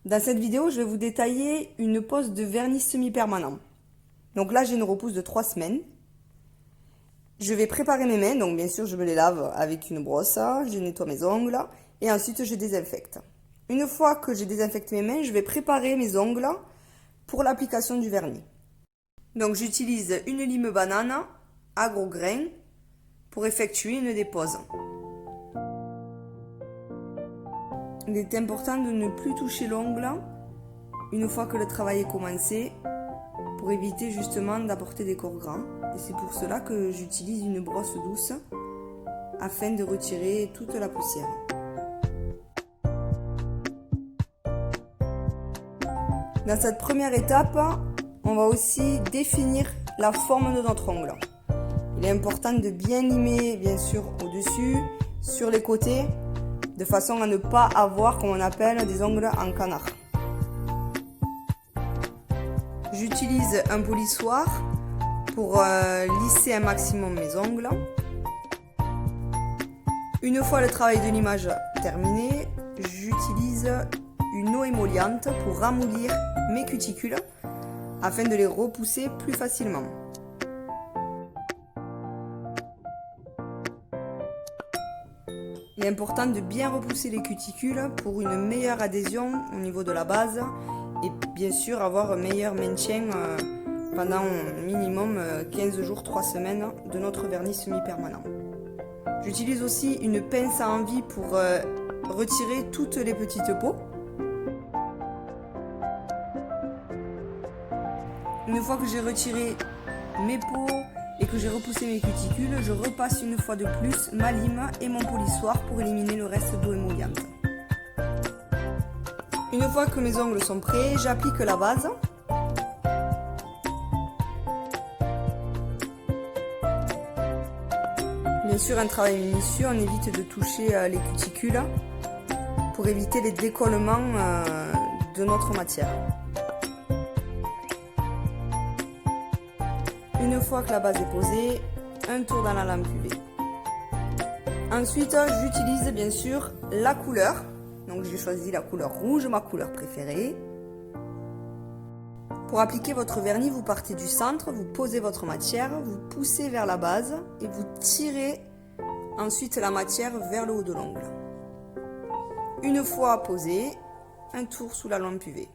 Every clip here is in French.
Dans cette vidéo, je vais vous détailler une pose de vernis semi-permanent. Donc là, j'ai une repousse de 3 semaines. Je vais préparer mes mains, donc bien sûr, je me les lave avec une brosse, je nettoie mes ongles et ensuite je désinfecte. Une fois que j'ai désinfecté mes mains, je vais préparer mes ongles pour l'application du vernis. Donc j'utilise une lime banane à gros grains pour effectuer une dépose. Il est important de ne plus toucher l'ongle une fois que le travail est commencé pour éviter justement d'apporter des corps gras. Et c'est pour cela que j'utilise une brosse douce afin de retirer toute la poussière. Dans cette première étape, on va aussi définir la forme de notre ongle. Il est important de bien limer bien sûr au-dessus, sur les côtés, de façon à ne pas avoir, comme on appelle, des ongles en canard. J'utilise un polissoir pour lisser un maximum mes ongles. Une fois le travail de limage terminé, j'utilise une eau émolliente pour ramollir mes cuticules afin de les repousser plus facilement. Il est important de bien repousser les cuticules pour une meilleure adhésion au niveau de la base et bien sûr avoir un meilleur maintien pendant minimum 15 jours, 3 semaines de notre vernis semi-permanent. J'utilise aussi une pince à envie pour retirer toutes les petites peaux. Une fois que j'ai retiré mes peaux et que j'ai repoussé mes cuticules, je repasse une fois de plus ma lime et mon polissoir pour éliminer le reste d'eau émolliente. Une fois que mes ongles sont prêts, j'applique la base. Bien sûr, un travail minutieux, on évite de toucher les cuticules pour éviter les décollements de notre matière. Une fois que la base est posée, un tour dans la lampe UV. Ensuite, j'utilise bien sûr la couleur. Donc j'ai choisi la couleur rouge, ma couleur préférée. Pour appliquer votre vernis, vous partez du centre, vous posez votre matière, vous poussez vers la base et vous tirez ensuite la matière vers le haut de l'ongle. Une fois posé, un tour sous la lampe UV.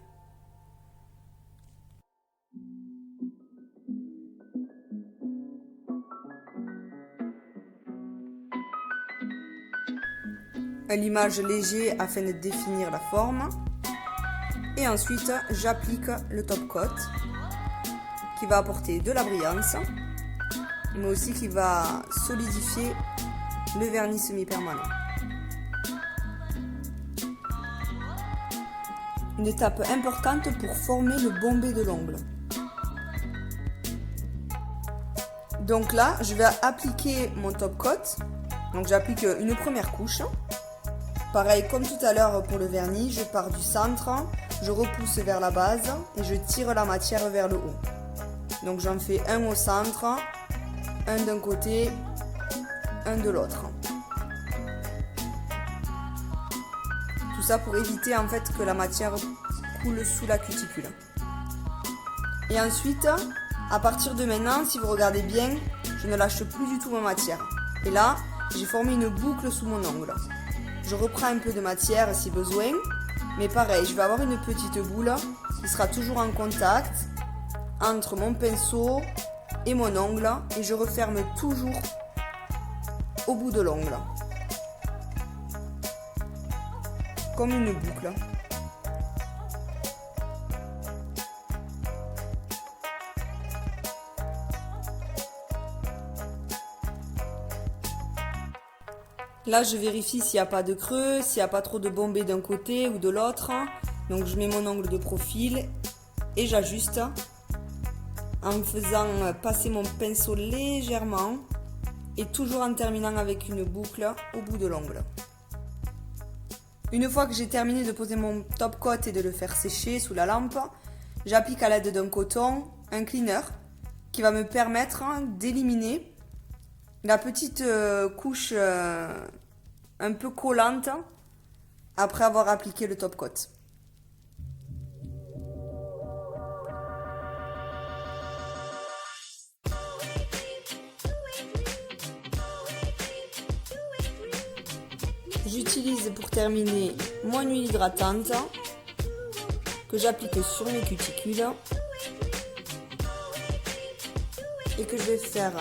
Un limage léger afin de définir la forme. Et ensuite, j'applique le top coat qui va apporter de la brillance, mais aussi qui va solidifier le vernis semi-permanent. Une étape importante pour former le bombé de l'ongle. Donc là, je vais appliquer mon top coat. Donc j'applique une première couche. Pareil, comme tout à l'heure pour le vernis, je pars du centre, je repousse vers la base et je tire la matière vers le haut. Donc j'en fais un au centre, un d'un côté, un de l'autre. Tout ça pour éviter en fait que la matière coule sous la cuticule. Et ensuite, à partir de maintenant, si vous regardez bien, je ne lâche plus du tout ma matière. Et là, j'ai formé une boucle sous mon ongle. Je reprends un peu de matière si besoin, mais pareil, je vais avoir une petite boule qui sera toujours en contact entre mon pinceau et mon ongle et je referme toujours au bout de l'ongle, comme une boucle. Là, je vérifie s'il n'y a pas de creux, s'il n'y a pas trop de bombé d'un côté ou de l'autre. Donc, je mets mon ongle de profil et j'ajuste en faisant passer mon pinceau légèrement et toujours en terminant avec une boucle au bout de l'ongle. Une fois que j'ai terminé de poser mon top coat et de le faire sécher sous la lampe, j'applique à l'aide d'un coton un cleaner qui va me permettre d'éliminer la petite couche un peu collante après avoir appliqué le top coat. J'utilise pour terminer mon huile hydratante que j'applique sur mes cuticules et que je vais faire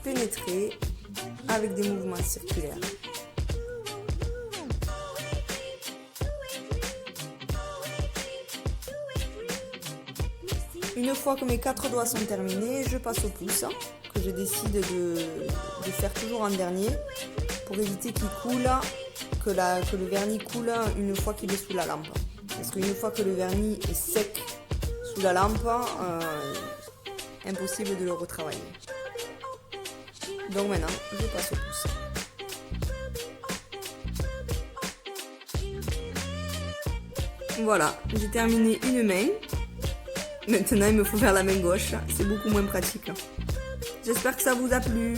pénétrer avec des mouvements circulaires. Une fois que mes 4 doigts sont terminés, je passe au pouce, que je décide de faire toujours en dernier pour éviter qu'il coule, que le vernis coule une fois qu'il est sous la lampe. Parce qu'une fois que le vernis est sec sous la lampe, impossible de le retravailler. Donc maintenant, je passe au pouce. Voilà, j'ai terminé une main. Maintenant, il me faut faire la main gauche. C'est beaucoup moins pratique. J'espère que ça vous a plu.